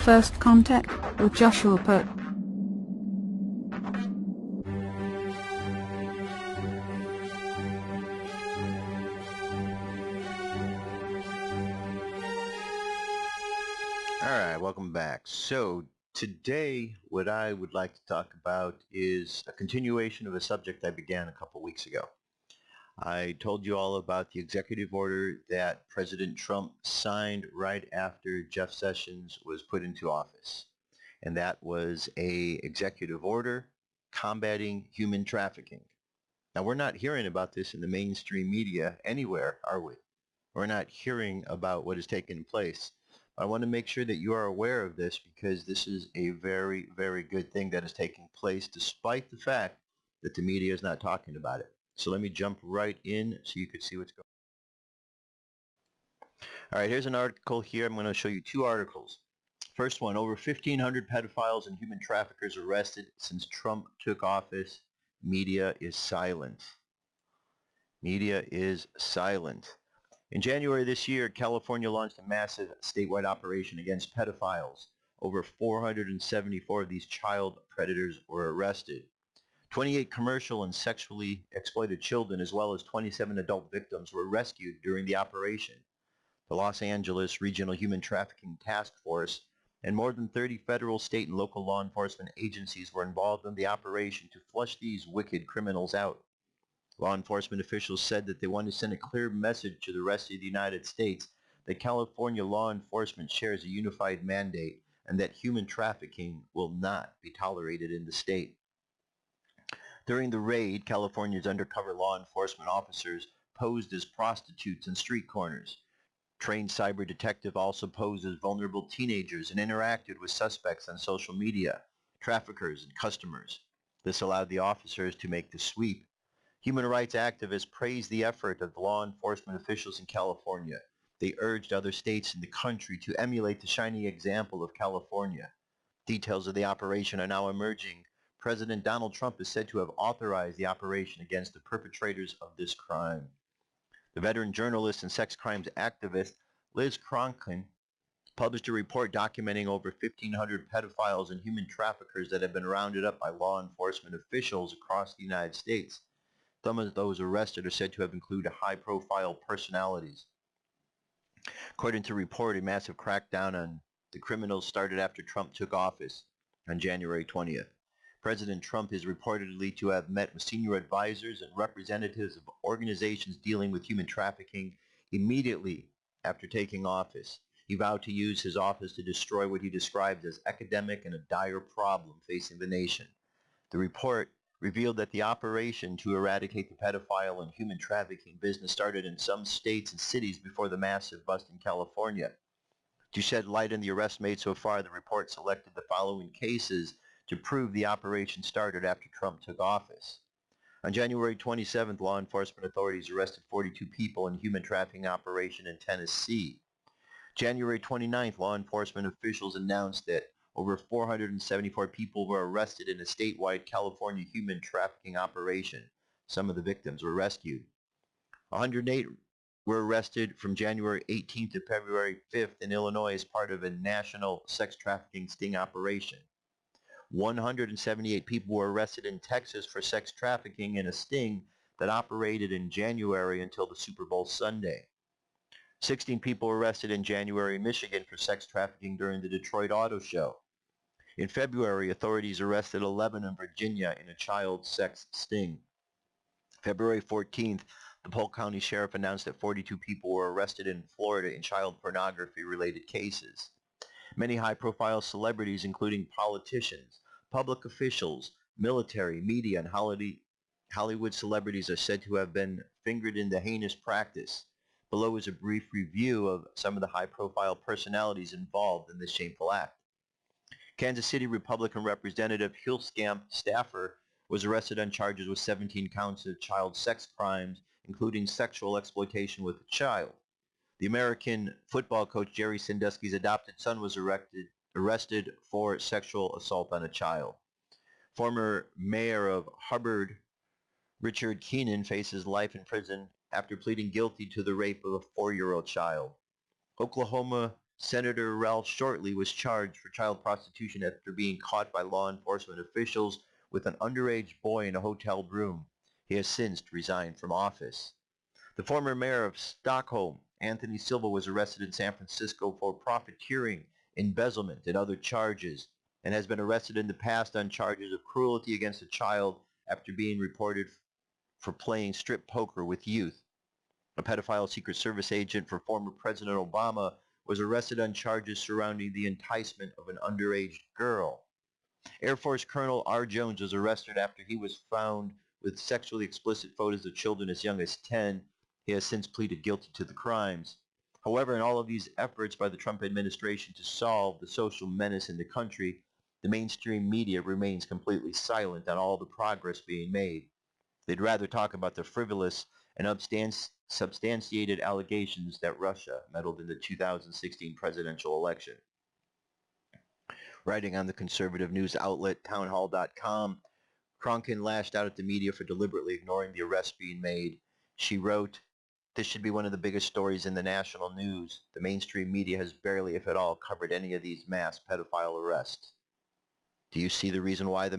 first contact with Joshua Pert. Alright, welcome back. So today what I would like to talk about is a continuation of a subject I began a couple weeks ago. I told you all about the executive order that President Trump signed right after Jeff Sessions was put into office. And that was an executive order combating human trafficking. Now, we're not hearing about this in the mainstream media anywhere, are we? We're not hearing about what is taking place. I want to make sure that you are aware of this because this is a very, very good thing that is taking place despite the fact that the media is not talking about it. So let me jump right in so you can see what's going on. All right, here's an article here. I'm going to show you two articles. First one, over 1,500 pedophiles and human traffickers arrested since Trump took office. Media is silent. Media is silent. In January this year, California launched a massive statewide operation against pedophiles. Over 474 of these child predators were arrested. 28 commercial and sexually exploited children as well as 27 adult victims were rescued during the operation. The Los Angeles Regional Human Trafficking Task Force and more than 30 federal, state, and local law enforcement agencies were involved in the operation to flush these wicked criminals out. Law enforcement officials said that they wanted to send a clear message to the rest of the United States that California law enforcement shares a unified mandate and that human trafficking will not be tolerated in the state. During the raid, California's undercover law enforcement officers posed as prostitutes in street corners. Trained cyber detective also posed as vulnerable teenagers and interacted with suspects on social media, traffickers, and customers. This allowed the officers to make the sweep. Human rights activists praised the effort of the law enforcement officials in California. They urged other states in the country to emulate the shining example of California. Details of the operation are now emerging. President Donald Trump is said to have authorized the operation against the perpetrators of this crime. The veteran journalist and sex crimes activist Liz Cronkin published a report documenting over 1,500 pedophiles and human traffickers that have been rounded up by law enforcement officials across the United States. Some of those arrested are said to have included high-profile personalities. According to the report, a massive crackdown on the criminals started after Trump took office on January 20th. President Trump is reportedly to have met with senior advisors and representatives of organizations dealing with human trafficking immediately after taking office. He vowed to use his office to destroy what he described as epidemic and a dire problem facing the nation. The report revealed that the operation to eradicate the pedophile and human trafficking business started in some states and cities before the massive bust in California. To shed light on the arrests made so far, the report selected the following cases to prove the operation started after Trump took office. On January 27th, law enforcement authorities arrested 42 people in a human trafficking operation in Tennessee. January 29th, law enforcement officials announced that over 474 people were arrested in a statewide California human trafficking operation. Some of the victims were rescued. 108 were arrested from January 18th to February 5th in Illinois as part of a national sex trafficking sting operation. 178 people were arrested in Texas for sex trafficking in a sting that operated in January until the Super Bowl Sunday. 16 people were arrested in January in Michigan for sex trafficking during the Detroit Auto Show. In February, authorities arrested 11 in Virginia in a child sex sting. February 14th, the Polk County Sheriff announced that 42 people were arrested in Florida in child pornography-related cases. Many high-profile celebrities, including politicians, public officials, military, media, and Hollywood celebrities, are said to have been fingered in the heinous practice. Below is a brief review of some of the high-profile personalities involved in this shameful act. Kansas City Republican Representative Hulskamp Staffer was arrested on charges with 17 counts of child sex crimes, including sexual exploitation with a child. The American football coach Jerry Sandusky's adopted son was arrested for sexual assault on a child. Former mayor of Hubbard, Richard Keenan, faces life in prison after pleading guilty to the rape of a 4-year-old child. Oklahoma Senator Ralph Shortley was charged for child prostitution after being caught by law enforcement officials with an underage boy in a hotel room. He has since resigned from office. The former mayor of Stockholm, Anthony Silva, was arrested in San Francisco for profiteering, embezzlement, and other charges, and has been arrested in the past on charges of cruelty against a child after being reported for playing strip poker with youth. A pedophile Secret Service agent for former President Obama was arrested on charges surrounding the enticement of an underage girl. Air Force Colonel R. Jones was arrested after he was found with sexually explicit photos of children as young as 10. He has since pleaded guilty to the crimes. However, in all of these efforts by the Trump administration to solve the social menace in the country, the mainstream media remains completely silent on all the progress being made. They'd rather talk about the frivolous and substantiated allegations that Russia meddled in the 2016 presidential election. Writing on the conservative news outlet townhall.com, Kronkin lashed out at the media for deliberately ignoring the arrests being made. She wrote, "This should be one of the biggest stories in the national news. The mainstream media has barely, if at all, covered any of these mass pedophile arrests." Do you see the reason why the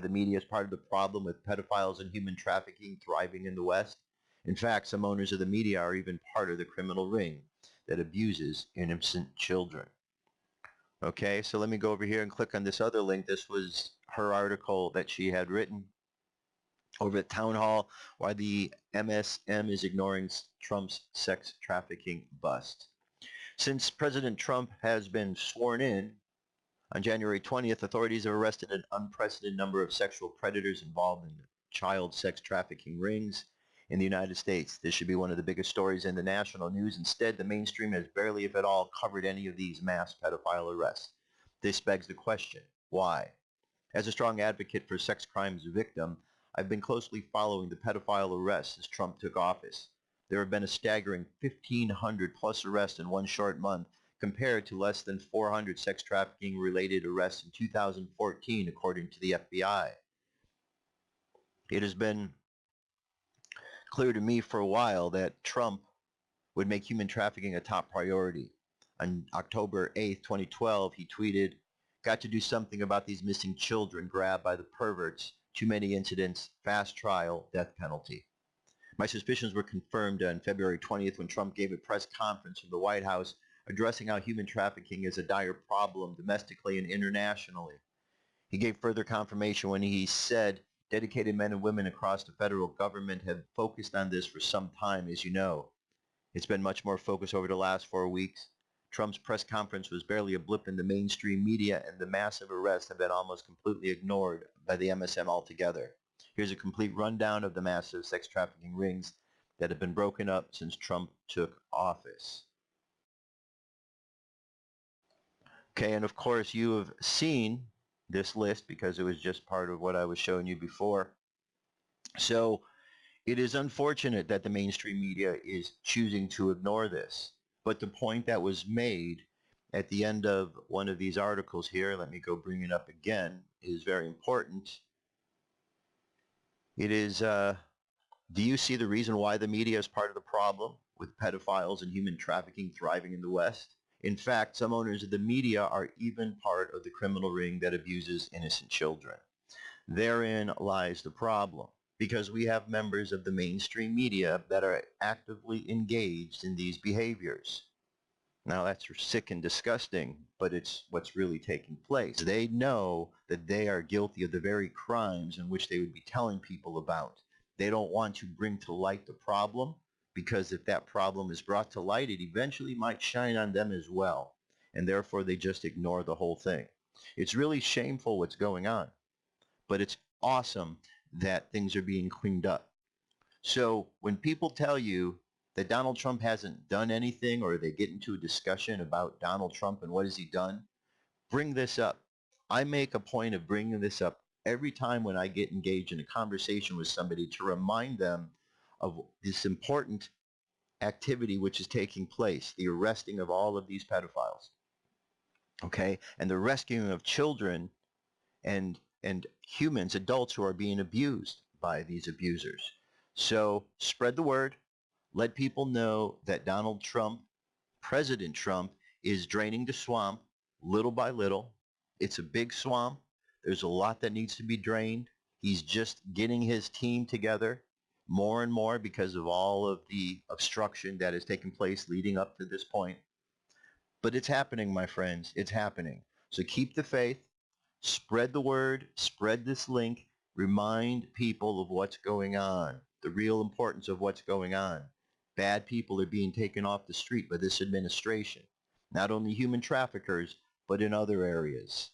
media is part of the problem with pedophiles and human trafficking thriving in the West? In fact, some owners of the media are even part of the criminal ring that abuses innocent children. Okay, so let me go over here and click on this other link. This was her article that she had written over at Town Hall, why the MSM is ignoring Trump's sex trafficking bust. Since President Trump has been sworn in, on January 20th, authorities have arrested an unprecedented number of sexual predators involved in child sex trafficking rings in the United States. This should be one of the biggest stories in the national news. Instead, the mainstream has barely, if at all, covered any of these mass pedophile arrests. This begs the question, why? As a strong advocate for sex crimes victim, I've been closely following the pedophile arrests as Trump took office. There have been a staggering 1,500 plus arrests in one short month, compared to less than 400 sex trafficking-related arrests in 2014, according to the FBI. It has been clear to me for a while that Trump would make human trafficking a top priority. On October 8, 2012, he tweeted, "Got to do something about these missing children grabbed by the perverts. Too many incidents, fast trial, death penalty." My suspicions were confirmed on February 20th when Trump gave a press conference from the White House addressing how human trafficking is a dire problem domestically and internationally. He gave further confirmation when he said, "Dedicated men and women across the federal government have focused on this for some time, as you know. It's been much more focused over the last 4 weeks. Trump's press conference was barely a blip in the mainstream media, and the massive arrests have been almost completely ignored by the MSM altogether. Here's a complete rundown of the massive sex trafficking rings that have been broken up since Trump took office." Okay, and of course you have seen this list because it was just part of what I was showing you before. So it is unfortunate that the mainstream media is choosing to ignore this. But the point that was made at the end of one of these articles here, let me go bring it up again, is very important. It is, do you see the reason why the media is part of the problem with pedophiles and human trafficking thriving in the West? In fact, some owners of the media are even part of the criminal ring that abuses innocent children. Therein lies the problem, because we have members of the mainstream media that are actively engaged in these behaviors. Now that's sick and disgusting, but it's what's really taking place. They know that they are guilty of the very crimes in which they would be telling people about. They don't want to bring to light the problem, because if that problem is brought to light, it eventually might shine on them as well. And therefore they just ignore the whole thing. It's really shameful what's going on, but it's awesome that things are being cleaned up. So when people tell you that Donald Trump hasn't done anything, or they get into a discussion about Donald Trump and what has he done, bring this up. I make a point of bringing this up every time when I get engaged in a conversation with somebody to remind them of this important activity which is taking place, the arresting of all of these pedophiles, okay, and the rescuing of children and humans, adults who are being abused by these abusers. So spread the word. Let people know that Donald Trump, President Trump, is draining the swamp little by little. It's a big swamp. There's a lot that needs to be drained. He's just getting his team together more and more because of all of the obstruction that has taken place leading up to this point. But it's happening, my friends. It's happening. So keep the faith. Spread the word. Spread this link. Remind people of what's going on, the real importance of what's going on. Bad people are being taken off the street by this administration. Not only human traffickers, but in other areas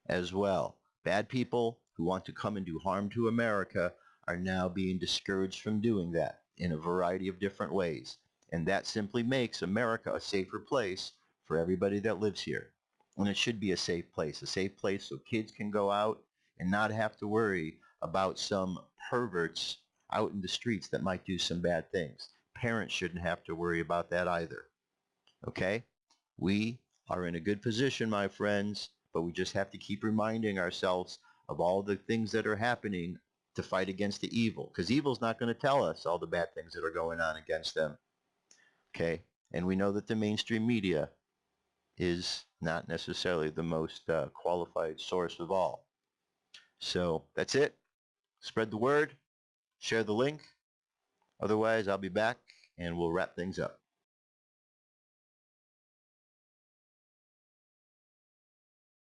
as well. Bad people who want to come and do harm to America are now being discouraged from doing that in a variety of different ways. And that simply makes America a safer place for everybody that lives here. And it should be a safe place so kids can go out and not have to worry about some perverts out in the streets that might do some bad things. Parents shouldn't have to worry about that either. Okay? We are in a good position, my friends, but we just have to keep reminding ourselves of all the things that are happening to fight against the evil, because evil's not going to tell us all the bad things that are going on against them. Okay? And we know that the mainstream media is not necessarily the most qualified source of all. So that's it. Spread the word. Share the link. Otherwise, I'll be back and we'll wrap things up.